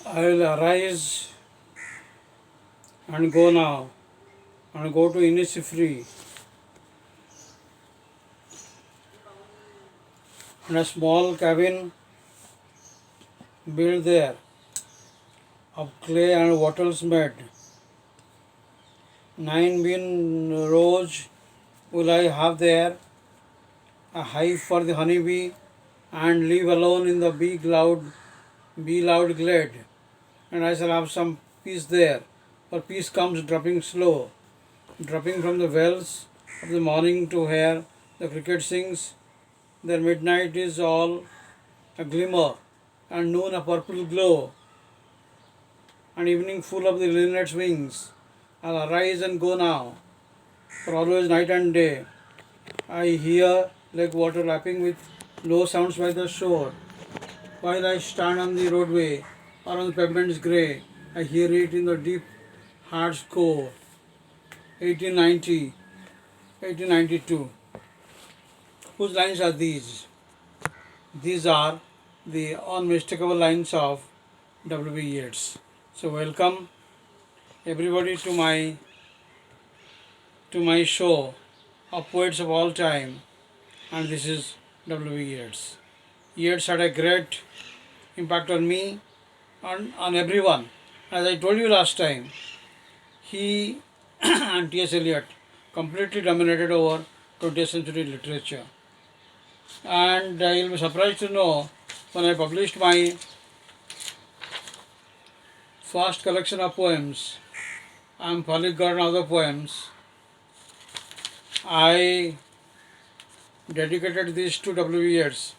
I will arise and go now and go to Innisfree and a small cabin built there of clay and wattles made. 9 bin rows will I have there, a hive for the honeybee, and live alone in the bee loud glade. And I shall have some peace there, for peace comes dropping slow, dropping from the wells of the morning to hear the cricket sings. Their midnight is all a glimmer, and noon a purple glow, and evening full of the linnet's wings. I'll arise and go now, for always night and day I hear like water lapping with low sounds by the shore. While I stand on the roadway or on the pavement's grey, I hear it in the deep heart's core. 1890, 1892. Whose lines are these? These are the unmistakable lines of W.B. Yeats. So welcome everybody to my show of poets of all time, and this is W.B. Yeats. Yeats had a great impact on me, on everyone. As I told you last time, he and T.S. Eliot completely dominated over 20th century literature. And you'll be surprised to know, when I published my first collection of poems, Polyglot and Other Poems, I dedicated this to W. Yeats.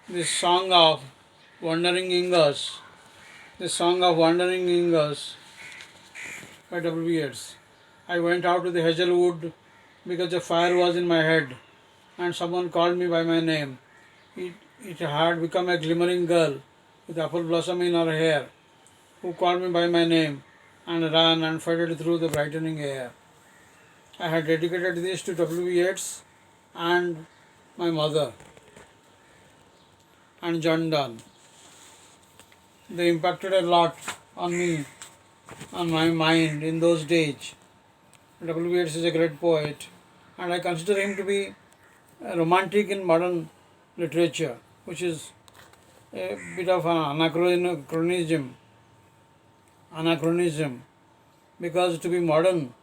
This song of Wandering Ingers, by W. Yeats. I went out to the Hazelwood because the fire was in my head, and someone called me by my name. It had become a glimmering girl with apple blossom in her hair, who called me by my name and ran and faded through the brightening air. I had dedicated this to W. Yeats and my mother and John Donne. They impacted a lot on me, on my mind in those days. W. Yeats is a great poet, and I consider him to be a romantic in modern literature, which is a bit of an anachronism, because to be modern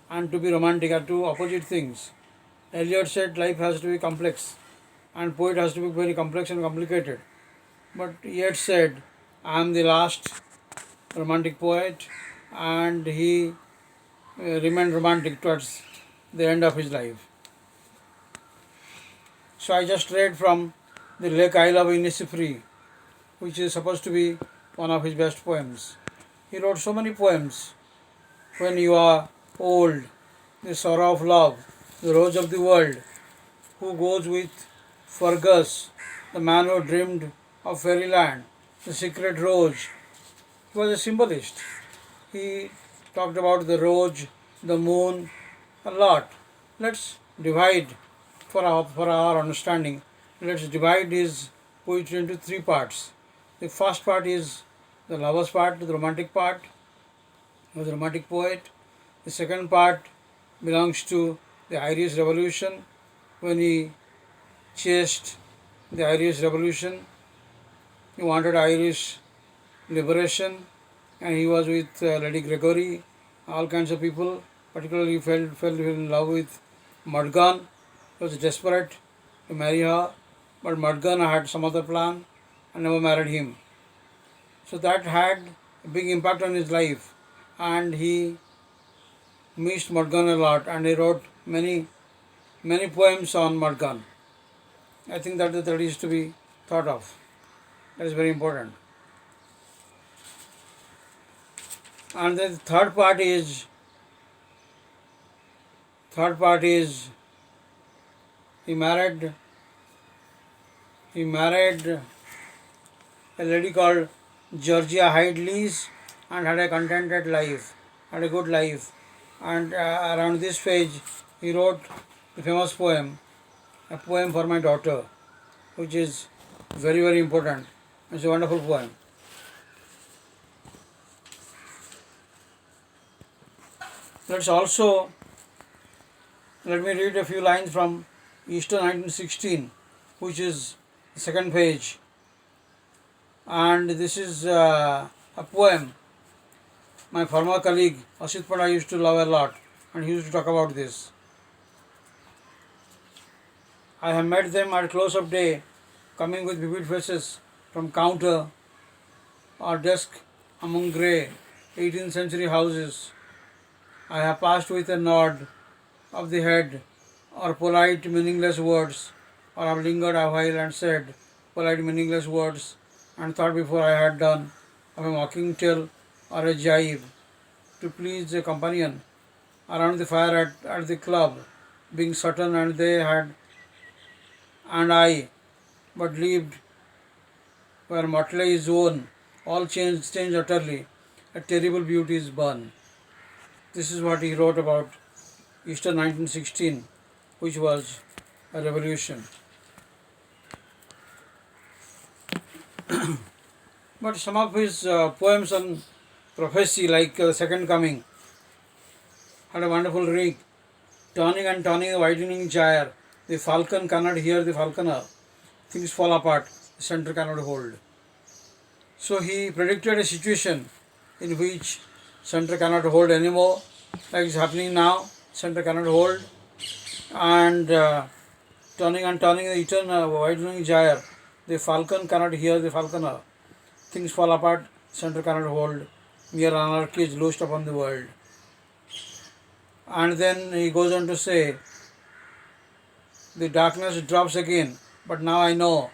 and to be romantic are two opposite things. Eliot said life has to be complex and poet has to be very complex and complicated. But Yeats said, I am the last romantic poet, and he remained romantic towards the end of his life. So I just read from The Lake Isle of Innisfree, which is supposed to be one of his best poems. He wrote so many poems. When You Are Old, The Sorrow of Love, The Rose of the World, Who Goes with Fergus, The Man Who Dreamed of Fairyland, The Secret Rose. He was a symbolist. He talked about the rose, the moon, a lot. Let's divide for our understanding. Let's divide his poetry into three parts. The first part is the lover's part, the romantic part. He was a romantic poet. The second part belongs to the Irish Revolution, when he chased the Irish Revolution. He wanted Irish liberation, and he was with Lady Gregory, all kinds of people. Particularly, he fell in love with Mudgun. He was desperate to marry her, but Mudgun had some other plan and never married him. So that had a big impact on his life, and he missed Mudgun a lot, and he wrote many poems on Mudgun. I think that is to be thought of. That is very important. And the third part is he married a lady called Georgia Hyde Lees, and had a contented life, had a good life. And around this page, he wrote the famous poem, A Poem for My Daughter, which is very, very important. It's a wonderful poem. Let's also let me read a few lines from Easter 1916, which is the second page, and this is a poem my former colleague Asit Panda used to love a lot, and he used to talk about this. I have met them at close of day, coming with vivid faces from counter or desk among grey 18th century houses. I have passed with a nod of the head or polite meaningless words, or have lingered a while and said polite meaningless words and thought before I had done of a mocking tale or a jibe to please a companion around the fire at the club, being certain and they had and I but lived where motley is own, all changed utterly, a terrible beauty is born. This is what he wrote about Easter 1916, which was a revolution. But some of his poems on prophecy, like The Second Coming, had a wonderful ring. Turning and turning the widening gyre, the falcon cannot hear the falconer. Things fall apart, the center cannot hold. So he predicted a situation in which center cannot hold anymore, like is happening now. Center cannot hold, and turning and turning the eternal widening gyre, the falcon cannot hear the falconer. Things fall apart, center cannot hold. Mere anarchy is loosed upon the world. And then he goes on to say, the darkness drops again, but now I know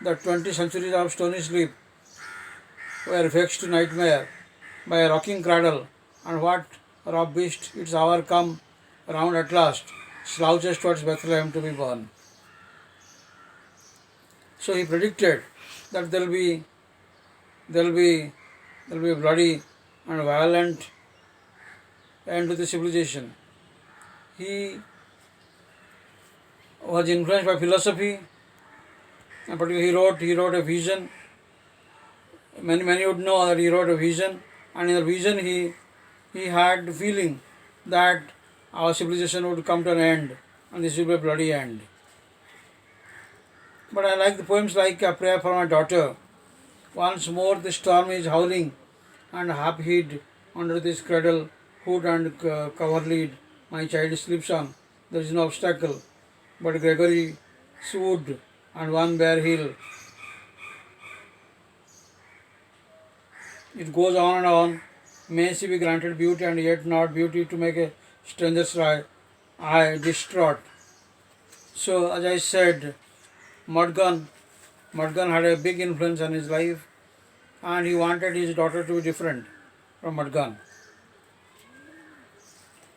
that 20 centuries of stony sleep were vexed to nightmare by a rocking cradle, and what rob beast, its hour come round at last, slouches towards Bethlehem to be born. So he predicted that there will be a bloody and violent end to the civilization. He was influenced by philosophy, and particularly he wrote a vision. Many would know that he wrote a vision, and in the vision he had the feeling that our civilization would come to an end, and this will be a bloody end. But I like the poems like A Prayer for My Daughter. Once more the storm is howling, and half hid under this cradle, hood and coverlid, my child sleeps on. There is no obstacle but Gregory's wood and one bare hill. It goes on and on. May she be granted beauty, and yet not beauty to make a stranger's eye distraught. So, as I said, Mudgun had a big influence on his life, and he wanted his daughter to be different from Mudgun.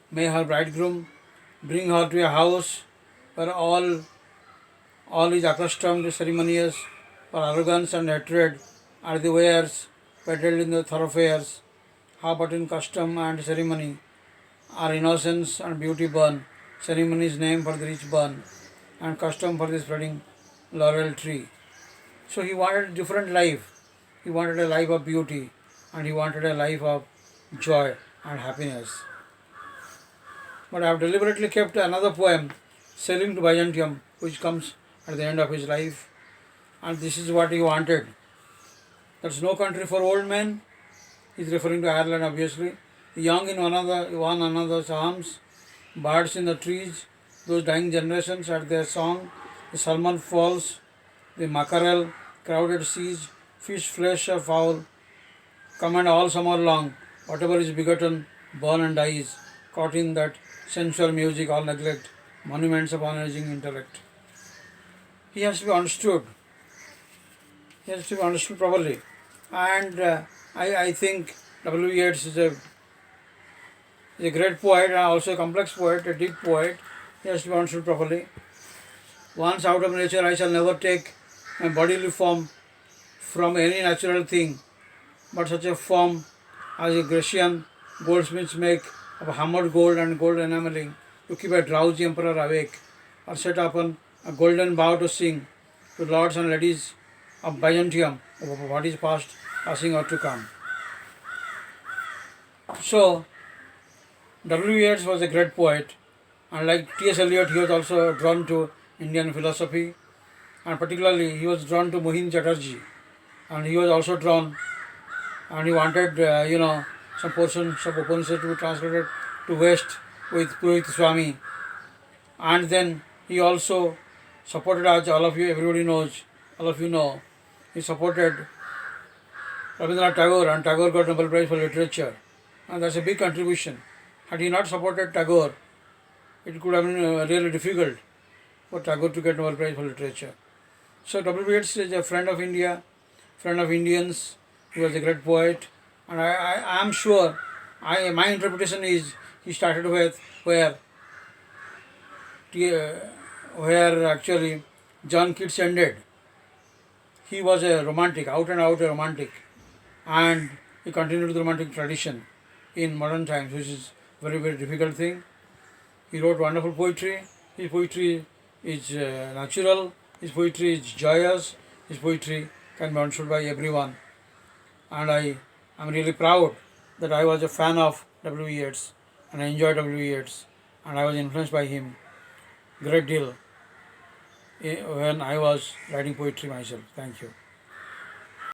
May her bridegroom bring her to a house where all is accustomed ceremonious, for arrogance and hatred are the wares peddled in the thoroughfares, how but in custom and ceremony are innocence and beauty born, ceremony is name for the rich burn, and custom for the spreading laurel tree. So he wanted a different life. He wanted a life of beauty, and he wanted a life of joy and happiness. But I have deliberately kept another poem, Sailing to Byzantium, which comes at the end of his life, and this is what he wanted. That's no country for old men. He is referring to Ireland, obviously. The young in one another's arms, birds in the trees, those dying generations at their song, the salmon falls, the mackerel, crowded seas, fish, flesh, or fowl, come and all summer long, whatever is begotten, born and dies, caught in that sensual music, all neglect, monuments of unaging intellect. He has to be understood. He has to be understood properly. And I think W. Yeats is a great poet, and also a complex poet, a deep poet. He has to be understood properly. Once out of nature, I shall never take my bodily form from any natural thing, but such a form as a Grecian goldsmiths make of hammered gold and gold enameling to keep a drowsy emperor awake, or set upon a golden bough to sing to lords and ladies of Byzantium of what is past, passing or to come. So, W. Yeats was a great poet, and like T.S. Eliot, he was also drawn to Indian philosophy, and particularly he was drawn to Mohin Chatterjee, and he was also drawn, and he wanted, some portions of Upanishad to be translated to West with Purohit Swami, and then he also supported, as everybody knows, all of you know, he supported Rabindranath Tagore, and Tagore got Nobel Prize for Literature, and that's a big contribution. Had he not supported Tagore, it could have been really difficult for Tagore to get Nobel Prize for Literature. So W. Yeats is a friend of India, friend of Indians. He was a great poet, and I am sure, my interpretation is he started with where actually John Keats ended. He was a romantic, out and out a romantic, and he continued the romantic tradition in modern times, which is very, very difficult thing. He wrote wonderful poetry. His poetry is natural. His poetry is joyous. His poetry can be understood by everyone. And I am really proud that I was a fan of W. Yeats, and I enjoyed W. Yeats, and I was influenced by him great deal when I was writing poetry myself. Thank you.